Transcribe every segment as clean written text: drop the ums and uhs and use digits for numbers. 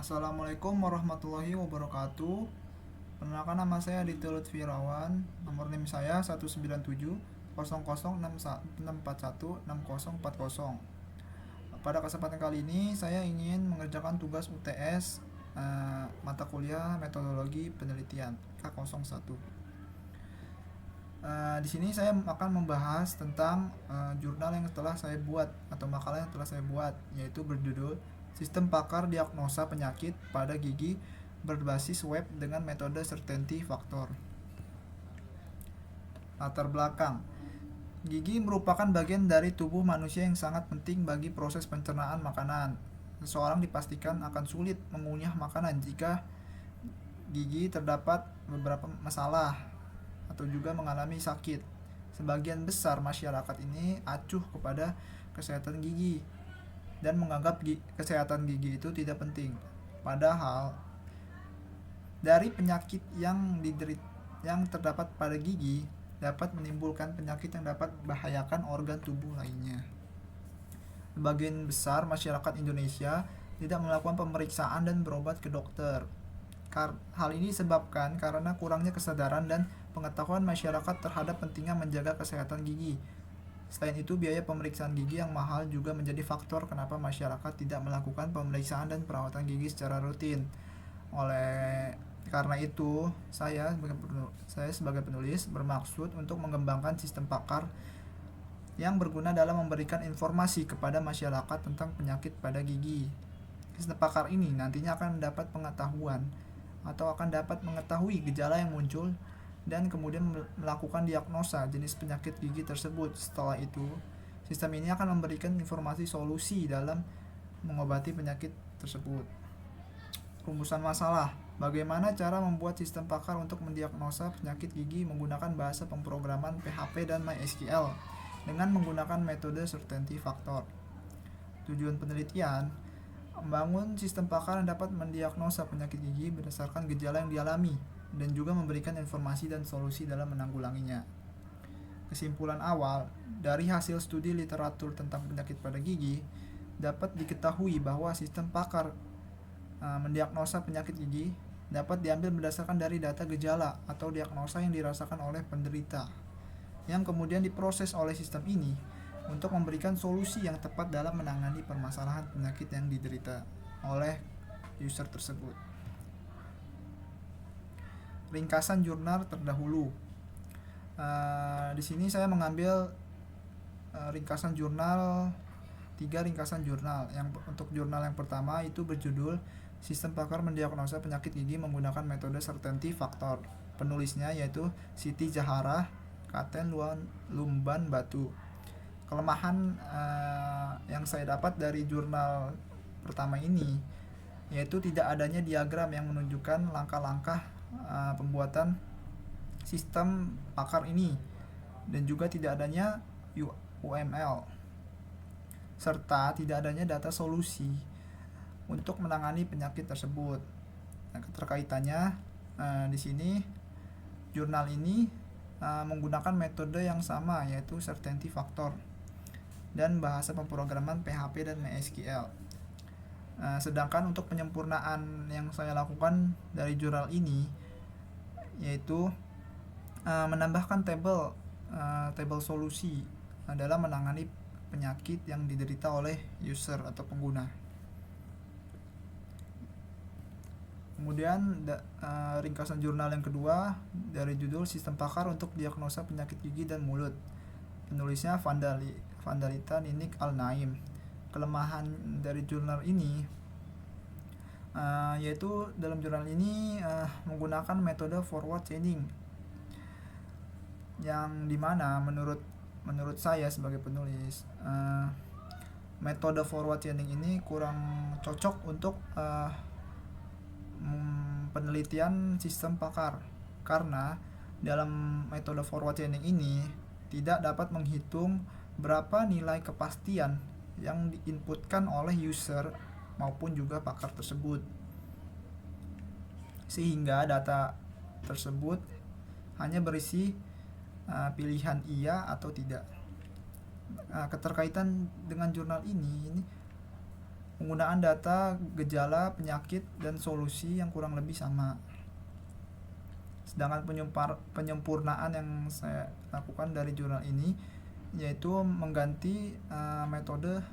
Assalamualaikum warahmatullahi wabarakatuh. Perkenalkan, nama saya Aditya Lutfi Irawan. Nomor NIM saya 197 006164164040. Pada kesempatan kali ini saya ingin mengerjakan tugas UTS mata kuliah metodologi penelitian K01. Di sini saya akan membahas tentang jurnal yang telah saya buat atau makalah yang telah saya buat, yaitu berjudul Sistem Pakar Diagnosa Penyakit pada Gigi berbasis web dengan metode certainty factor. Latar belakang: gigi merupakan bagian dari tubuh manusia yang sangat penting bagi proses pencernaan makanan. Seseorang dipastikan akan sulit mengunyah makanan jika gigi terdapat beberapa masalah atau juga mengalami sakit. Sebagian besar masyarakat ini acuh kepada kesehatan gigi dan menganggap kesehatan gigi itu tidak penting. Padahal dari penyakit yang terdapat pada gigi dapat menimbulkan penyakit yang dapat membahayakan organ tubuh lainnya. Sebagian besar masyarakat Indonesia tidak melakukan pemeriksaan dan berobat ke dokter. Hal ini disebabkan karena kurangnya kesadaran dan pengetahuan masyarakat terhadap pentingnya menjaga kesehatan gigi. Selain itu, biaya pemeriksaan gigi yang mahal juga menjadi faktor kenapa masyarakat tidak melakukan pemeriksaan dan perawatan gigi secara rutin. Karena itu, saya sebagai penulis bermaksud untuk mengembangkan sistem pakar yang berguna dalam memberikan informasi kepada masyarakat tentang penyakit pada gigi. Sistem pakar ini nantinya akan mendapat pengetahuan atau akan dapat mengetahui gejala yang muncul dan kemudian melakukan diagnosa jenis penyakit gigi tersebut. Setelah itu, sistem ini akan memberikan informasi solusi dalam mengobati penyakit tersebut. Rumusan masalah: bagaimana cara membuat sistem pakar untuk mendiagnosa penyakit gigi menggunakan bahasa pemrograman PHP dan MySQL dengan menggunakan metode certainty factor. Tujuan penelitian: membangun sistem pakar yang dapat mendiagnosa penyakit gigi berdasarkan gejala yang dialami dan juga memberikan informasi dan solusi dalam menanggulanginya. Kesimpulan awal: dari hasil studi literatur tentang penyakit pada gigi, dapat diketahui bahwa sistem pakar mendiagnosa penyakit gigi dapat diambil berdasarkan dari data gejala atau diagnosa yang dirasakan oleh penderita, yang kemudian diproses oleh sistem ini untuk memberikan solusi yang tepat dalam menangani permasalahan penyakit yang diderita oleh user tersebut. Ringkasan jurnal terdahulu. Di sini saya mengambil ringkasan jurnal, 3 ringkasan jurnal. Untuk jurnal yang pertama itu berjudul Sistem Pakar Mendiagnosa Penyakit Gigi Menggunakan Metode Certainty Factor. Penulisnya yaitu Siti Zaharah, Katen Lumban Batu. Kelemahan yang saya dapat dari jurnal pertama ini yaitu tidak adanya diagram yang menunjukkan langkah-langkah pembuatan sistem pakar ini, dan juga tidak adanya UML, serta tidak adanya data solusi untuk menangani penyakit tersebut. Nah, keterkaitannya di sini jurnal ini menggunakan metode yang sama, yaitu certainty factor dan bahasa pemrograman PHP dan MySQL. Sedangkan untuk penyempurnaan yang saya lakukan dari jurnal ini yaitu menambahkan tabel solusi dalam menangani penyakit yang diderita oleh user atau pengguna. Kemudian ringkasan jurnal yang kedua dari judul Sistem Pakar untuk Diagnosa Penyakit Gigi dan Mulut. Penulisnya Vandalita Ninik Al-Naim. Kelemahan dari jurnal ini yaitu dalam jurnal ini menggunakan metode forward chaining, yang dimana menurut saya sebagai penulis metode forward chaining ini kurang cocok untuk penelitian sistem pakar, karena dalam metode forward chaining ini tidak dapat menghitung berapa nilai kepastian yang diinputkan oleh user maupun juga pakar tersebut, sehingga data tersebut hanya berisi pilihan iya atau tidak. Keterkaitan dengan jurnal ini Penggunaan data, gejala, penyakit, dan solusi yang kurang lebih sama. Sedangkan penyempurnaan yang saya lakukan dari jurnal ini yaitu mengganti metode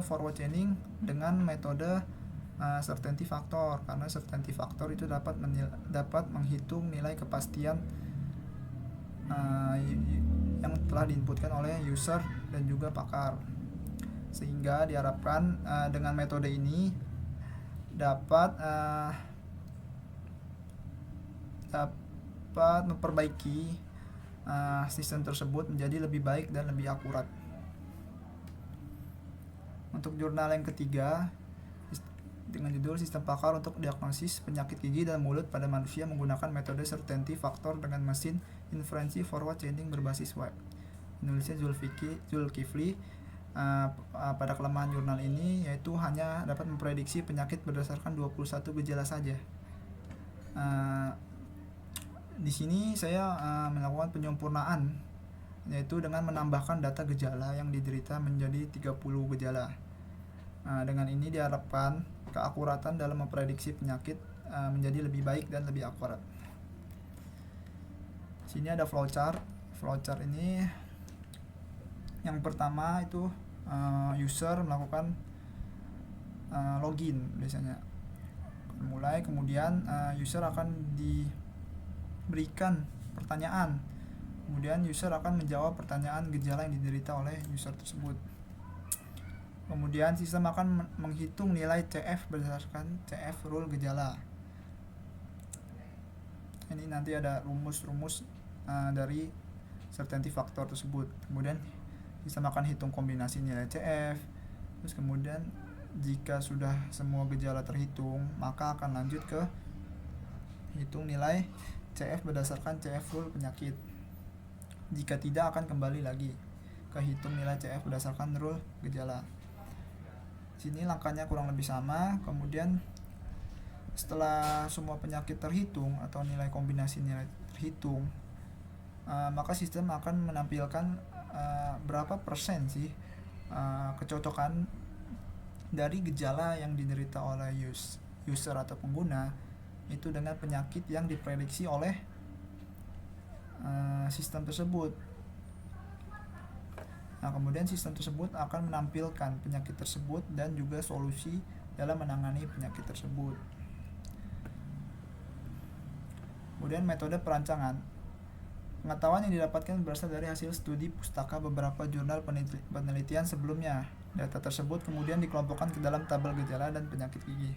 forward chaining dengan metode certainty factor, karena certainty factor itu dapat menghitung nilai kepastian yang telah diinputkan oleh user dan juga pakar, sehingga diharapkan dengan metode ini dapat memperbaiki sistem tersebut menjadi lebih baik dan lebih akurat. Untuk jurnal yang ketiga dengan judul Sistem Pakar untuk Diagnosis Penyakit Gigi dan Mulut pada Manusia menggunakan metode certainty factor dengan mesin inferensi forward chaining berbasis web. Penulisnya Zulkifli. Pada kelemahan jurnal ini yaitu hanya dapat memprediksi penyakit berdasarkan 21 gejala saja. Di sini saya melakukan penyempurnaan, yaitu dengan menambahkan data gejala yang diderita menjadi 30 gejala. Dengan ini diharapkan keakuratan dalam memprediksi penyakit menjadi lebih baik dan lebih akurat. Sini ada flowchart. Flowchart ini yang pertama itu user melakukan login biasanya. Kemudian user akan diberikan pertanyaan. Kemudian user akan menjawab pertanyaan gejala yang diderita oleh user tersebut. Kemudian sistem akan menghitung nilai CF berdasarkan CF rule gejala. Ini nanti ada rumus-rumus dari certainty factor tersebut. Kemudian sistem akan hitung kombinasi nilai CF. Terus kemudian jika sudah semua gejala terhitung, maka akan lanjut ke hitung nilai CF berdasarkan CF rule penyakit. Jika tidak, akan kembali lagi ke hitung nilai CF berdasarkan rule gejala. Sini langkahnya kurang lebih sama. Kemudian setelah semua penyakit terhitung atau nilai kombinasi nilai terhitung, maka sistem akan menampilkan berapa persen sih kecocokan dari gejala yang diderita oleh user atau pengguna itu dengan penyakit yang diprediksi oleh sistem tersebut. Nah, kemudian sistem tersebut akan menampilkan penyakit tersebut dan juga solusi dalam menangani penyakit tersebut. Kemudian metode perancangan. Pengetahuan yang didapatkan berasal dari hasil studi pustaka beberapa jurnal penelitian sebelumnya. Data tersebut kemudian dikelompokkan ke dalam tabel gejala dan penyakit gigi.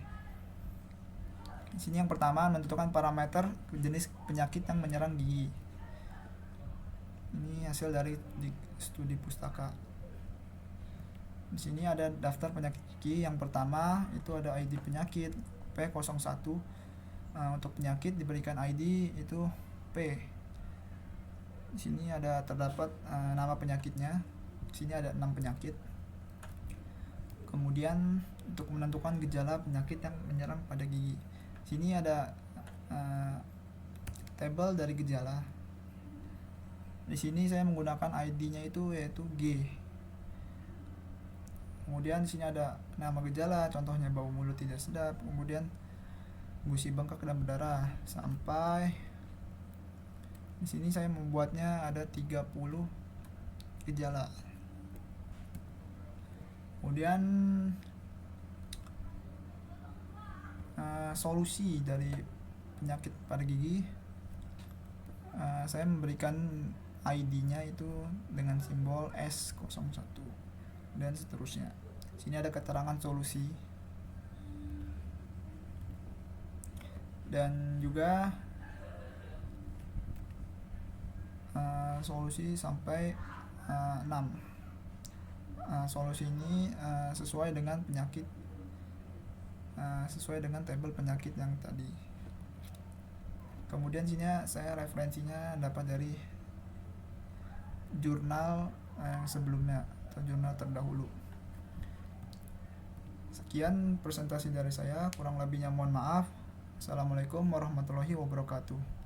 Di sini yang pertama menentukan parameter jenis penyakit yang menyerang gigi. Ini hasil dari studi pustaka. Di sini ada daftar penyakit gigi. Yang pertama itu ada ID penyakit P01. Untuk penyakit diberikan ID itu P. Di sini terdapat nama penyakitnya. Di sini ada 6 penyakit. Kemudian untuk menentukan gejala penyakit yang menyerang pada gigi. Di sini ada tabel dari gejala. Di sini saya menggunakan ID-nya itu yaitu G. Kemudian di sini ada nama gejala, contohnya bau mulut tidak sedap, kemudian gusi bengkak dan berdarah, sampai di sini saya membuatnya ada 30 gejala. Kemudian solusi dari penyakit pada gigi, saya memberikan ID-nya itu dengan simbol S01 dan seterusnya. Sini ada keterangan solusi dan juga solusi sampai 6. Solusi ini sesuai dengan penyakit, sesuai dengan tabel penyakit yang tadi. Kemudian sini saya referensinya dapat dari jurnal yang sebelumnya atau jurnal terdahulu. Sekian presentasi dari saya, kurang lebihnya mohon maaf. Assalamualaikum warahmatullahi wabarakatuh.